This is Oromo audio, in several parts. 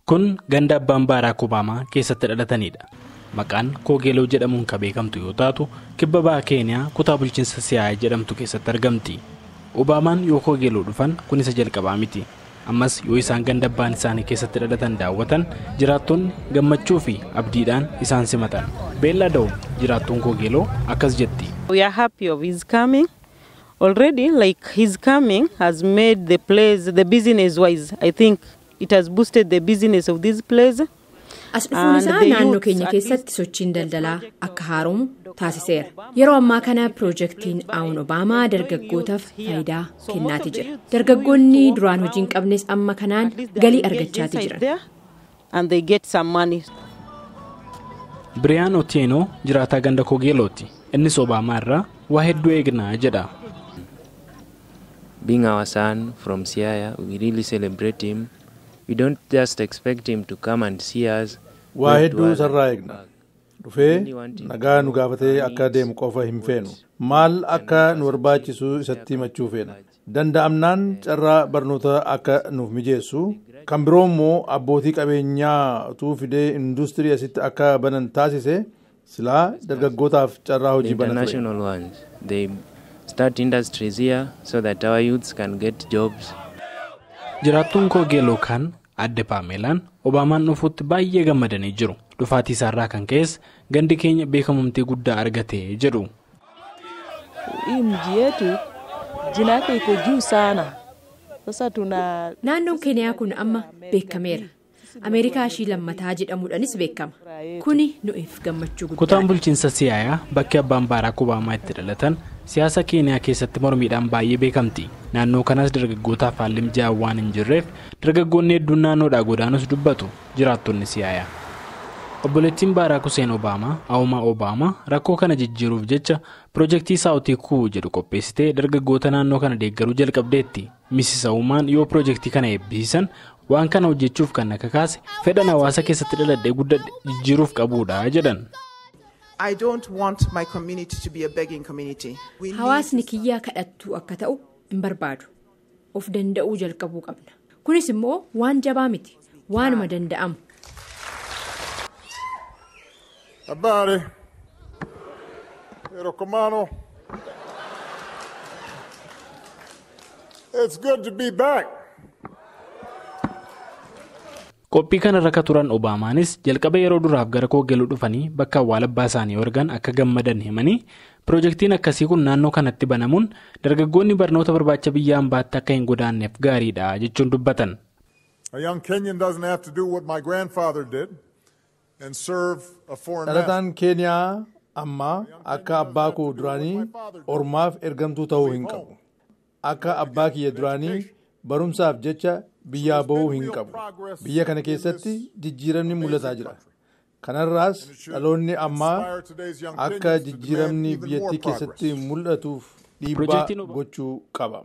Kun ganda abbaan Baaraak Obaamaa keessatti dhalatanidha. Maqaan Koogeeloo jedhamuun kan beekamtu yoo taatu kibba bahaa Keeniyaa kutaa bulchiinsa Siyaaya jedhamtu keessatti argamti. Obaamaan yoo Koogeeloo dhufan kun isa jalqabaa miti. Ammas yoo isaan ganda abbaan isaanii keessatti dhalatan daawwatan jiraattonni gammachuu fi abdiidhaan isaan simatan. Beellaa Dawoo jiraattuun Koogeeloo akkas jetti. We are happy of his coming. Already, like his coming has made the place, the business wise, I think it has boosted the business of this place. As dhufuun isaa naannoo keenya keessatti sochiin daldalaa akka haaromu taasiseera. Yeroo ammaa kana piroojeektiin Aawun Obaamaa dargaggootaaf faayidaa kennaati jira. Dargaggoonni duraan hojii hin qabnes amma kanaan galii argachaati jiran. And they get some money. Brian Otieno jiraataa ganda Koogeelooti. Innis Obaamaa irraa waa hedduu eegnaa jedha. Being our son from Siaya, we really celebrate him. We don't just expect him to come and see us. Waa hedduu sarraa eegna. Dhufee nagaa nu gaafatee akka deemu qofa hin feenu. Maal akka nu barbaachisu isatti himachuu feena. Danda'amnaan carraa barnoota akka nuuf mijeessu. Kan biroo immoo abbootii qabeenyaa utuu fidee industirii asitti akka banan taasise silaa dargaggootaaf carraa hojii bana ture. Start industries here so that our youths can get jobs. Jiraattuun Koogeeloo kan adde Paameelaan Obaamaan dhufuutti baay'ee gammadanii jiru. Dhufaatii isaarraa kan ka'es gandi keenya beekamumtii guddaa argatee jedhu. Mji yetu jina yake iko juu sana. Sasa tuna Naannoon Keeniyaa kun amma beekameera. Ameerikaa ishii lammataa jedhamuudhaanis beekama. Kuni nuuf gammachuu guddaa. Kutaan bulchiinsa Siyaayaa bakki abbaan Baaraak Obaamaa itti dhalatan siyaasa Keeniyaa keessatti mormiidhaan baay'ee beekamti. Naannoo kanas dargaggootaaf haalli mijaa'aa waan hin jirreef dargaggoonni hedduun naannoodhaa godaanus dubbatu jiraattonni Siyaayaa. Obboleettiin Baaraak Huseen Obaamaa, Awumaa Obaamaa rakkoo kana jijjiiruuf jecha piroojeektii Saawutii Kuu jedhu qopheessitee dargaggoota naannoo kana deeggaruu jalqabdeetti. Misis Awumaan yoo piroojeektii kana eebbisan waan kana hojjechuuf kan akka kaase fedhan hawaasa keessatti dhaladhee guddadhe jijjiiruuf qabuudha jedhan. I don't want my community to be a begging community. Hawaasni kiyyaa kadhattuu akka ta'u hin barbaadu. Of danda'uu jalqabuu qabna. Kunis immoo waan jabaa miti. Waanuma danda'amu. Habari. Erokomano. It's good to be back. Qophii kana irra turan Obaamaanis jalqaba yeroo duraaf gara Koogeeloo dhufanii bakka awwaala abbaa isaanii argan akka gammadan himanii piroojeektiin akkasii kun naannoo kanatti banamuun dargaggoonni barnoota barbaacha biyya ambaatti akka hin godaanneef gaariidha jechuun dubbatan. A young Kenyan doesn't have to do what my grandfather did and serve a foreign master. Dhalataan Keeniyaa amma akka abbaa koo duraanii ormaaf ergamtuu ta'uu hin qabu. Akka abbaa kiyya duraanii barumsaaf jecha biyyaa bahuu hin qabu. Biyya kana keessatti jijjiiramni mul'ataa jira. Kanarraas dhaloonni ammaa akka jijjiiramni biyyattii keessatti mul'atuuf dhiibbaa gochuu qaba.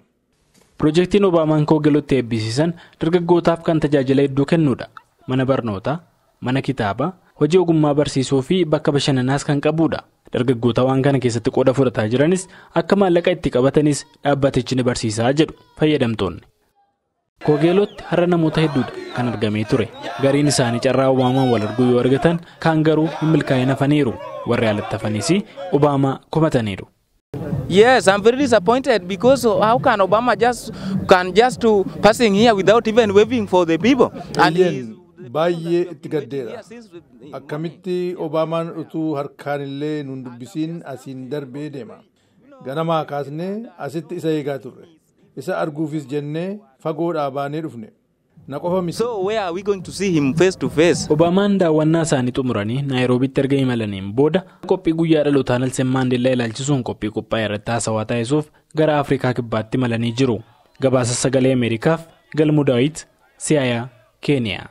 Piroojeektiin Obaamaan Koogeelootti eebbisiisan dargaggootaaf kan tajaajila hedduu kennuudha. Mana barnootaa, mana kitaabaa, hojii ogummaa barsiisuu fi bakka bashannanaas kan qabuudha. Dargaggoota waan kana keessatti qooda fudhataa jiranis akka maallaqa itti qabatanis dhaabbatichi ni barsiisaa jedhu fayyadamtoonni. Koogeelootti har'a namoota hedduudha kan argamee ture. Gariin isaanii carraa Obaamaan wal arguu yoo argatan kaan garuu hin milkaa'in hafaniiru. Warri alatti hafanis Obaamaa komataniiru. Yes, I'm very disappointed because how can Obama just to passing here without even waving for the people? And baay'ee itti gaddeera. Akkamitti Obaamaan utuu harkaan illee nun dubbisiin asiin darbee deema. Ganamaa kaasnee asitti isa eegaa turre. Isa arguufis jennee fagoodhaa baanee dhufne. Na qofa miti. So where are we going to see him face to face? Obaamaan daawwannaa isaanii xumuranii Naayiroobiitti erga imalaniin booda qophii guyyaa dhalootaa Nelson Maandeellaa ilaalchisuun qophii qophaa'e irratti haasawaa taasisuuf gara Afrikaa kibbaatti imalanii jiru. Gabaasa sagalee Ameerikaaf Galmuu Daawit, Siyaaya, Keeniyaa.